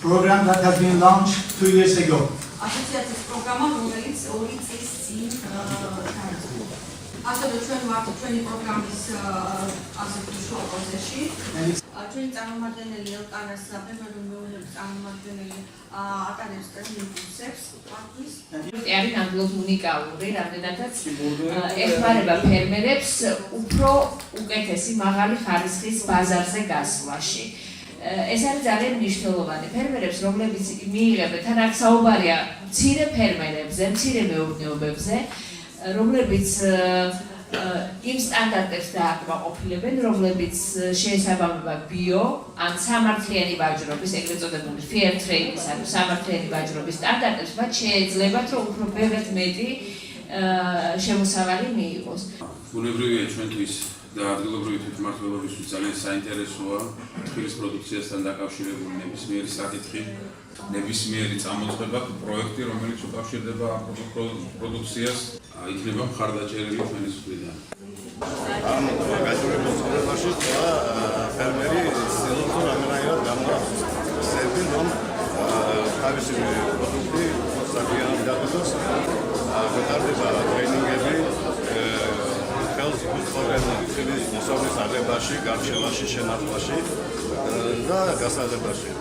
program that has been launched 2 years ago. ასოციაციის პროგრამა, რომელიც 2 წლის წინ ჩაიწერა. ასევე ჩვენი პროგრამის ასეთი შუა პროცესში ჩვენი წარმომადგენელი ელტარას ფერმერული მეურნეობის წარმომადგენელი ატარებს ტრენინგებს პარტიის. არის ნამდვილად უნიკალური, რამდენადაც ეხმარება ფერმერებს უფრო უკეთესი მაღალი ხარისხის ბაზარზე გასვლაში. ეს არის ძალიან მნიშვნელოვანი ფერმერებს, რომლებიც მიიღებენ, თან აქ საუბარია მცირე ფერმერებზე, მცირე მეურნეობებზე, რომლებიც იმ სტანდარტებს დააკმაყოფილებენ, რომლებიც შეესაბამება ბიო ან სამართლიანი ვაჭრობის, ეგრეთ წოდებული fair trade-ის, ანუ სამართლიანი ვაჭრობის სტანდარტებს, მათ შეეძლებათ, რომ უფრო ბევრად მეტი შემოსავალი მიიღოს. ბუნებრივია ჩვენთვის და ადგილობრივი თვითმმართველობისთვის ძალიან საინტერესოა თბილის პროდუქციასთან დაკავშირებული ნებისმიერი საკითხი, ნებისმიერი წამოწყება, პროექტი, რომელიც უკავშირდება პროდუქციას, იქნება მხარდაჭერილი ჩვენის მხრიდან. ამ გაჭირებულ ცხოვრებაში ფერმერი ცდილობს რომ ამერაერად გამოასწორებინ რომ თავისი პროდუქტი საკუთარ დაგდოს გეტარდება ტრეინინგები ხელს უწყობენ წილის მოსავლის აღებაში, გარჩევაში, შენარჩუნებაში და გასაღებაში.